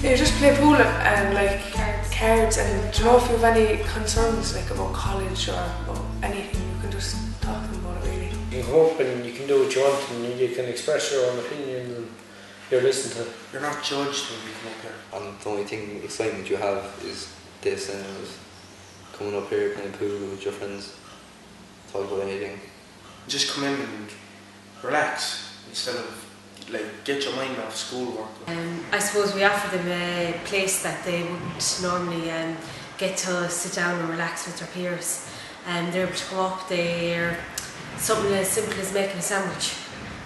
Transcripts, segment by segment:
Yeah, just play pool and like cards. And do you know if you have any concerns like about college or about anything, you can just talk to them about it really. You can come up and you can do what you want and you can express your own opinions and you're listened to. You're not judged when you come up here. And the only thing excitement you have is this and coming up here playing pool with your friends, talk about anything. Just come in and relax instead of like get your mind off schoolwork. I suppose we offer them a place that they wouldn't normally get to sit down and relax with their peers. They're able to come up, they're something as simple as making a sandwich,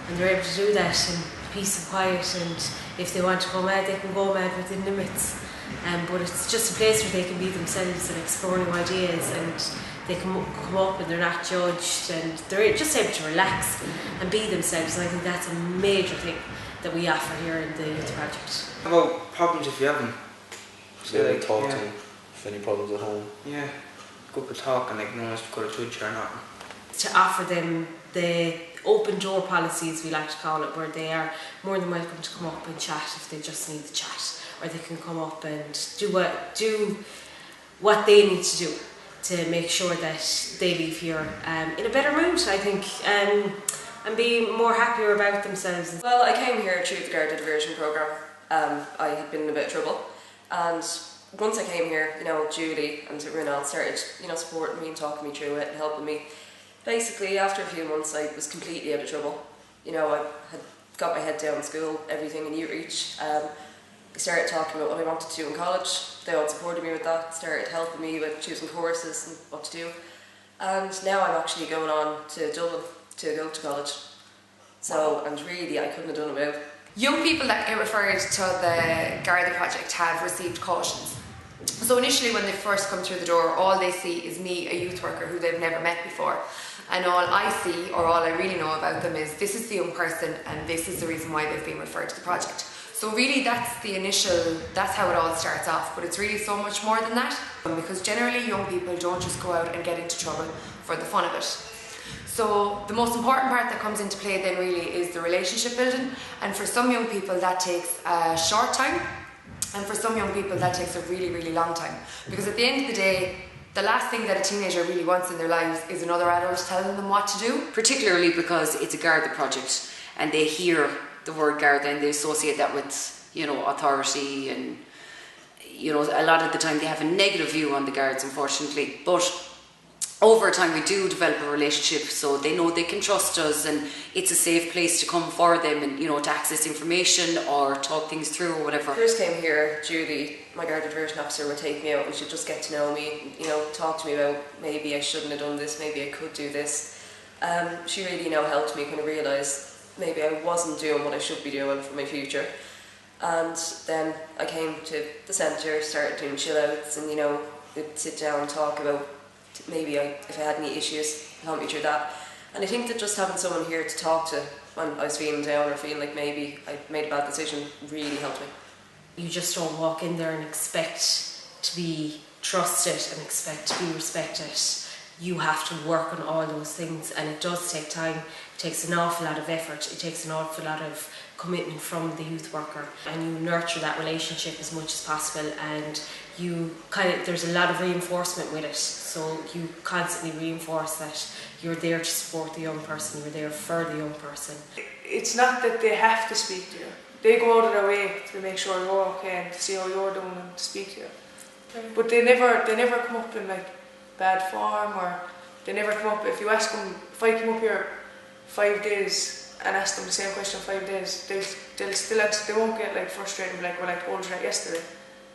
and they're able to do that in peace and quiet, and if they want to go mad, they can go mad within limits. But it's just a place where they can be themselves and explore new ideas, and they can come up and they're not judged, and they're just able to relax and be themselves. And I think that's a major thing that we offer here in the Youth Project. How about problems if you have them? So like talk to them if any problems at home. Yeah, go up and talk and like no one's going to judge you or not. To offer them the open door policies, we like to call it, where they are more than welcome to come up and chat if they just need to chat, or they can come up and do what they need to do to make sure that they leave here in a better mood, I think, and be more happier about themselves. Well, I came here through the Garda Diversion Programme. I had been in a bit of trouble, and once I came here, Julie and everyone else started, supporting me and talking me through it and helping me. Basically, after a few months, I was completely out of trouble. I had got my head down in school, everything in year each. I started talking about what I wanted to do in college. They all supported me with that, started helping me with choosing courses and what to do. And now I'm actually going on to Dublin to go to college. So, and really, I couldn't have done it without. Young people that get referred to the Garda project have received cautions. So initially when they first come through the door, all they see is me, a youth worker who they've never met before. And all I see, or all I really know about them, is this is the young person and this is the reason why they've been referred to the project. So really that's how it all starts off, but it's really so much more than that. Because generally young people don't just go out and get into trouble for the fun of it. So the most important part that comes into play then really is the relationship building, and for some young people that takes a short time, and for some young people that takes a really, really long time. Because at the end of the day, the last thing that a teenager really wants in their lives is another adult telling them what to do. Particularly because it's a Garda project and they hear the word Garda and they associate that with, authority, and, a lot of the time they have a negative view on the Guards, unfortunately. But over time we do develop a relationship, so they know they can trust us and it's a safe place to come for them and, to access information or talk things through or whatever. First came here, Julie, my Garda Diversion officer, would take me out and she'd just get to know me, talk to me about maybe I shouldn't have done this, maybe I could do this. She really, helped me kind of realise maybe I wasn't doing what I should be doing for my future. And then I came to the centre, started doing chill outs, and we'd sit down and talk about maybe if I had any issues, help me through that. And I think that just having someone here to talk to when I was feeling down or feeling like maybe I made a bad decision really helped me. You just don't walk in there and expect to be trusted and expect to be respected. You have to work on all those things, and it does take time. It takes an awful lot of effort. It takes an awful lot of commitment from the youth worker, and you nurture that relationship as much as possible, and there's a lot of reinforcement with it, so you constantly reinforce that you're there to support the young person, you're there for the young person. It's not that they have to speak to you. They go out of their way to make sure you're okay and to see how you're doing and to speak to you. But they never come up in like bad form, or they never come up, if you ask them, if I come up here 5 days and ask them the same question in 5 days, they'll still answer. They won't get like frustrated and be like, well, I told you that yesterday.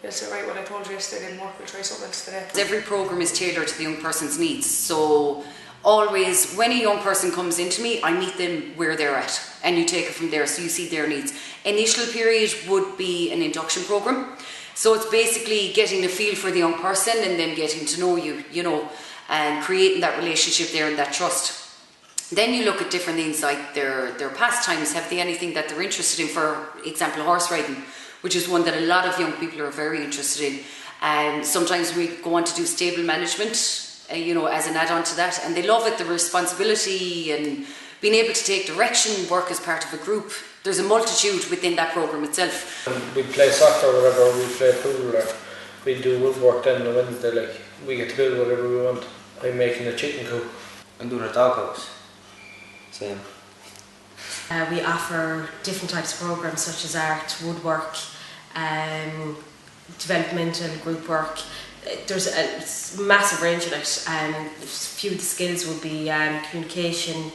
They'll say, right, well, I told you yesterday didn't work, we'll try something else today. Every programme is tailored to the young person's needs, so always when a young person comes into me, I meet them where they're at, and you take it from there, so you see their needs. Initial period would be an induction programme, so it's basically getting a feel for the young person and them getting to know you, and creating that relationship there and that trust. Then you look at different things like their pastimes. Have they anything that they're interested in? For example, horse riding, which is one that a lot of young people are very interested in. And sometimes we go on to do stable management, as an add-on to that. And they love it, the responsibility and being able to take direction, work as part of a group. There's a multitude within that program itself. We play soccer or whatever, we play pool, or we do woodwork then on a Wednesday, like we get to build whatever we want. I'm making a chicken coop. I'm doing a doghouse. Same. We offer different types of programs such as art, woodwork, developmental group work. There's a massive range in it. A few of the skills would be communication,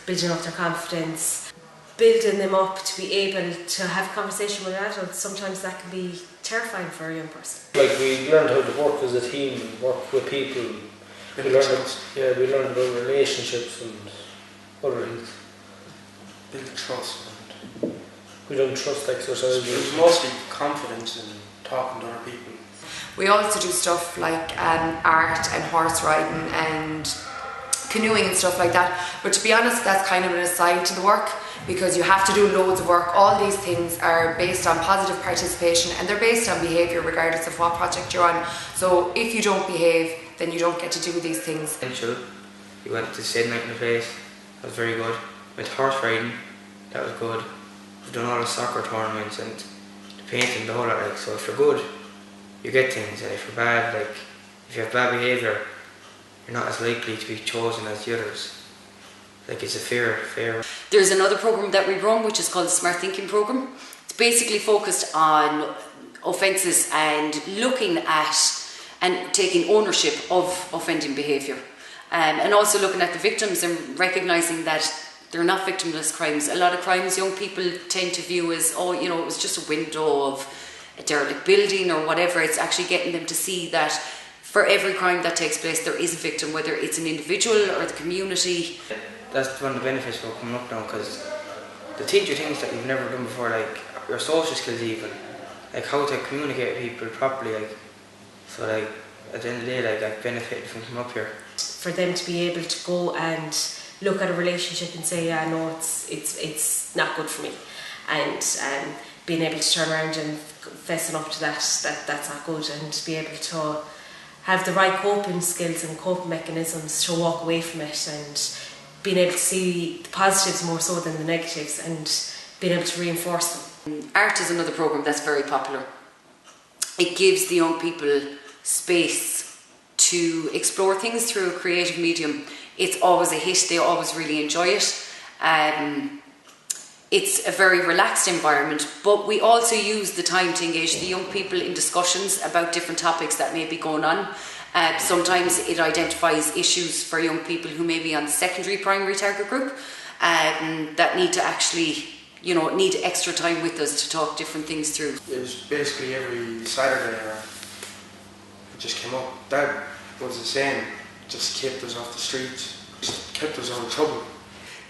building up their confidence, building them up to be able to have a conversation with adults. Sometimes that can be terrifying for a young person. Like we learned how to work as a team, work with people. We learned about relationships and other things. Build trust. We don't trust exercises. It was mostly confidence in talking to other people. We also do stuff like art and horse riding and canoeing and stuff like that. But to be honest, that's kind of an aside to the work, because you have to do loads of work. All these things are based on positive participation, and they're based on behaviour regardless of what project you're on. So if you don't behave, then you don't get to do these things. We went to Sydney in the place. That was very good. Went horse riding. That was good. We've done all the soccer tournaments and the painting, the whole lot. Like, so if you're good, you get things, and if you're bad, like if you have bad behaviour, you're not as likely to be chosen as the others. Like, it's a fair. There's another program that we run which is called the Smart Thinking Program. It's basically focused on offences and looking at and taking ownership of offending behaviour, and also looking at the victims and recognising that they're not victimless crimes. A lot of crimes young people tend to view as, oh, you know, it was just a window of a derelict building or whatever. It's actually getting them to see that for every crime that takes place there is a victim, whether it's an individual or the community. That's one of the benefits of coming up now, because they teach you things that you've never done before, like your social skills even, like how to communicate with people properly, like, so like at the end of the day, like I've benefited from coming up here. For them to be able to go and look at a relationship and say, yeah, no, it's not good for me, and being able to turn around and fessing up to that's not good, and to be able to have the right coping skills and coping mechanisms to walk away from it, and being able to see the positives more so than the negatives, and being able to reinforce them. Art is another program that's very popular. It gives the young people space to explore things through a creative medium. It's always a hit, they always really enjoy it. It's a very relaxed environment, but we also use the time to engage the young people in discussions about different topics that may be going on. Sometimes it identifies issues for young people who may be on the secondary primary target group that need to actually, you know, need extra time with us to talk different things through. It was basically every Saturday it just came up. That was the same, just kept us off the streets, just kept us out of trouble.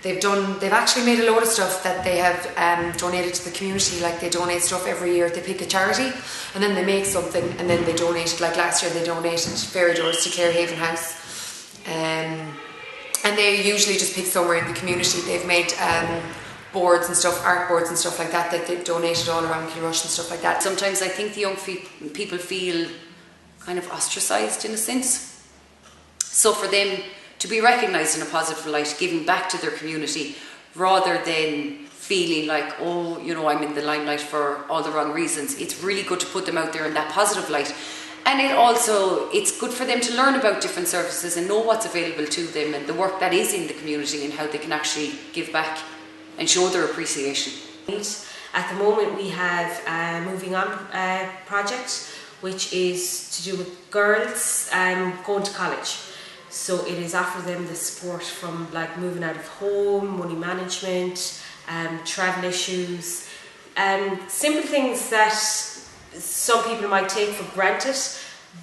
They've actually made a load of stuff that they have donated to the community. Like, they donate stuff every year. They pick a charity and then they make something and then they donate it. Like last year they donated fairy doors to Clarehaven House, and they usually just pick somewhere in the community. They've made boards and stuff, art boards and stuff like that they've donated all around Kilrush and stuff like that. Sometimes I think the young people feel kind of ostracised in a sense. So for them to be recognised in a positive light, giving back to their community, rather than feeling like, oh, you know, I'm in the limelight for all the wrong reasons. It's really good to put them out there in that positive light. And it's good for them to learn about different services and know what's available to them and the work that is in the community and how they can actually give back and show their appreciation. At the moment we have a Moving On project, which is to do with girls going to college. So it is offering them the support from like moving out of home, money management, travel issues, simple things that some people might take for granted,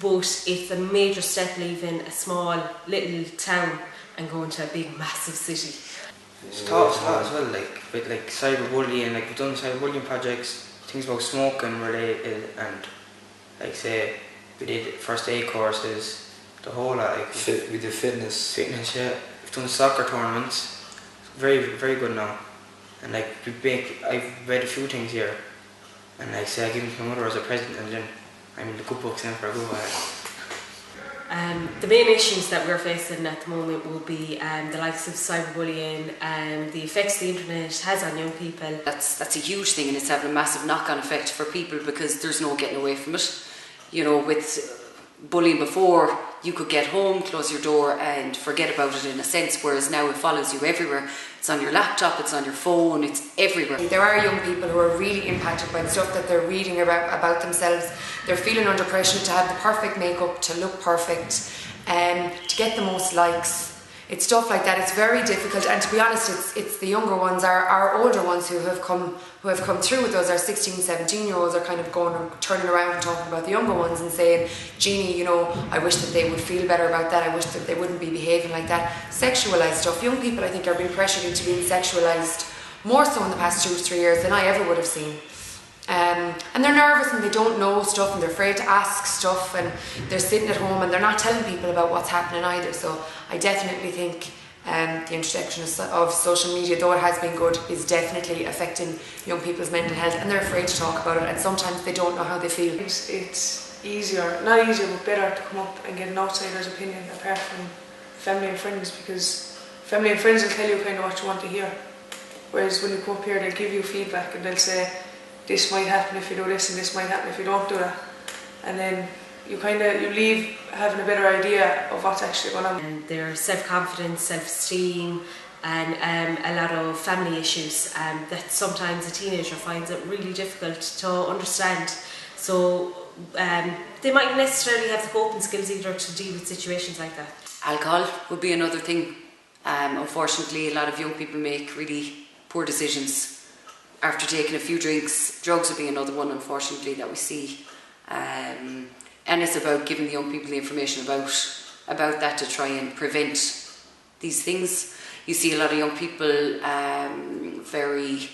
but it's a major step leaving a small little town and going to a big massive city. It's taught us a lot as well, like with like cyberbullying, like we've done cyberbullying projects, things about smoking related, and like say we did first aid courses. The whole lot, like we did fitness, yeah. We've done soccer tournaments. Very, very good now. And like I've read a few things here, and like say I give them to my mother as a present, and then I'm in the good books now for a good while. The main issues that we're facing at the moment will be the likes of cyberbullying and the effects the internet has on young people. That's a huge thing, and it's having a massive knock-on effect for people because there's no getting away from it. You know, with bullying before, you could get home, close your door and forget about it in a sense, whereas now it follows you everywhere. It's on your laptop, it's on your phone, it's everywhere. There are young people who are really impacted by the stuff that they're reading about themselves. They're feeling under pressure to have the perfect makeup, to look perfect, to get the most likes. It's stuff like that. It's very difficult, and to be honest, it's the younger ones, our older ones who have come through with us. Our 16, 17-year-olds are kind of turning around and talking about the younger ones and saying, Jeannie, you know, I wish that they would feel better about that. I wish that they wouldn't be behaving like that. Sexualised stuff. Young people, I think, are being pressured into being sexualised more so in the past 2 or 3 years than I ever would have seen. And they're nervous and they don't know stuff and they're afraid to ask stuff, and they're sitting at home and they're not telling people about what's happening either. So I definitely think the introduction of social media, though it has been good, is definitely affecting young people's mental health, and they're afraid to talk about it, and sometimes they don't know how they feel. It's easier, not easier, but better to come up and get an outsider's opinion apart from family and friends, because family and friends will tell you kind of what you want to hear, whereas when you come up here they'll give you feedback and they'll say this might happen if you do this and this might happen if you don't do that, and then you leave having a better idea of what's actually going on. And their self-confidence, self-esteem, and a lot of family issues that sometimes a teenager finds it really difficult to understand. So they might necessarily have the coping skills either to deal with situations like that. Alcohol would be another thing. Unfortunately, a lot of young people make really poor decisions after taking a few drinks. Drugs would be another one, unfortunately, that we see. And it's about giving the young people the information about that to try and prevent these things. You see a lot of young people very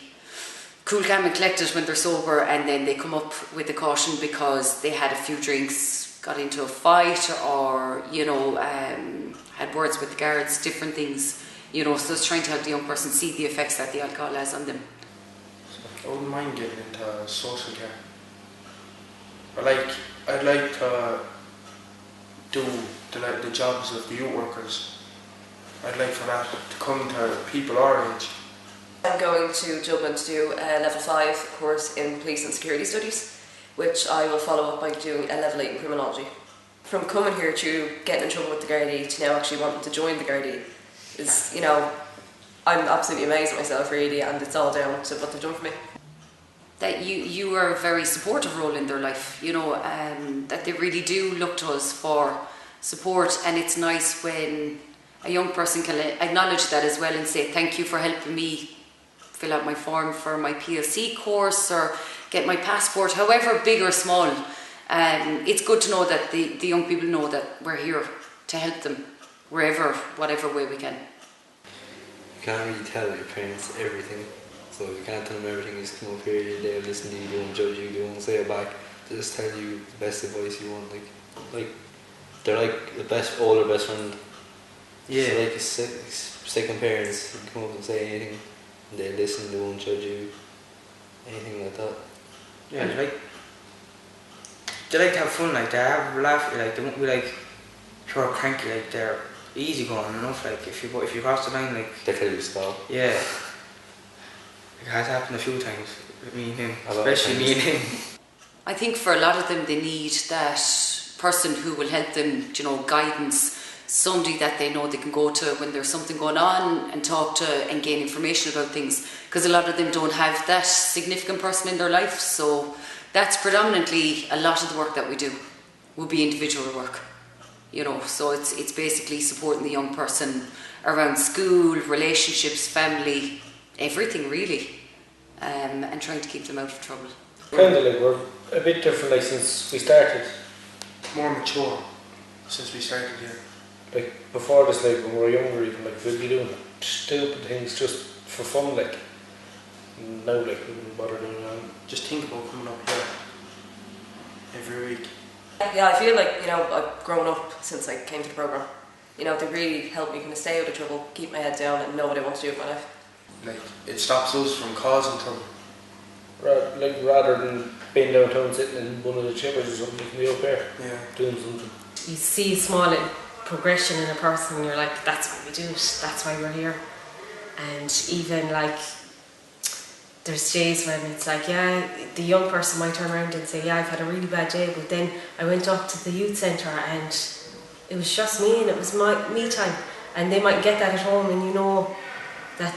cool, calm and collected when they're sober, and then they come up with a caution because they had a few drinks, got into a fight, or, you know, had words with the guards, different things. You know, so it's trying to help the young person see the effects that the alcohol has on them. I wouldn't mind getting into social care. I'd like to do the jobs of the youth workers. I'd like for that to come to people our age. I'm going to Dublin to do a level 5 course in police and security studies, which I will follow up by doing a level 8 in criminology. From coming here to getting in trouble with the Gardaí to now actually wanting to join the Gardaí is, you know, I'm absolutely amazed at myself really, and it's all down to what they've done for me. That you are a very supportive role in their life, you know, that they really do look to us for support, and it's nice when a young person can acknowledge that as well and say thank you for helping me fill out my form for my PLC course or get my passport, however big or small. It's good to know that the young people know that we're here to help them wherever, whatever way we can. You can't really tell your parents everything. So if you can't tell them everything, you just come up here, they'll listen to you, they won't judge you, they won't say it back. They just tell you the best advice you want. Like they're like the older best friend. Yeah. So like second parents, you come up and say anything, and they listen, they won't judge you, anything like that. Yeah, they like to have fun, like they have a laugh, like they won't be like sure cranky, like they're easy going enough. Like if you cross the line, like they tell you to stop. Yeah. It has happened a few times with me and him, especially me and him. I think for a lot of them they need that person who will help them, you know, guidance, somebody that they know they can go to when there's something going on and talk to and gain information about things, because a lot of them don't have that significant person in their life. So that's predominantly a lot of the work that we do will be individual work, you know, so it's basically supporting the young person around school, relationships, family, everything really, and trying to keep them out of trouble. Kind of like we're a bit different, like since we started. More mature since we started here. Like before this, like when we were younger, even like we'd be doing stupid things just for fun, like. Now, like we wouldn't bother doing that. Just think about coming up here every week. Yeah, I feel like, you know, I've grown up since I came to the programme. You know, they really helped me kind of stay out of trouble, keep my head down and know what I want to do with my life. Like, it stops us from causing trouble. Rather than being downtown sitting in one of the chambers or something, you can be up here doing something. you see a small progression in a person and you're like, that's why we do it, that's why we're here. And even like, there's days when it's like, yeah, the young person might turn around and say, yeah, I've had a really bad day, but then I went up to the youth centre and it was just me and it was me time. And they might get that at home, and you know that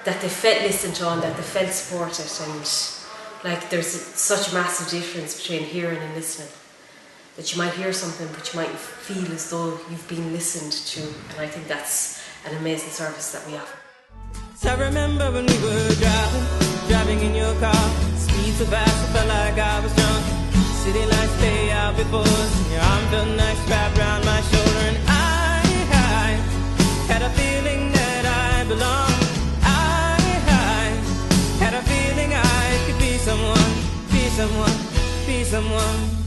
they felt listened to and that they felt supported. And like, there's such a massive difference between hearing and listening. That you might hear something, but you might feel as though you've been listened to. And I think that's an amazing service that we offer. So I remember when we were driving in your car, speed so fast I felt like I was drunk. City lights lay out before us, and your arm felt nice wrapped around my shoulder. And I had a feeling that I belonged. I had a feeling I could be someone, be someone, be someone.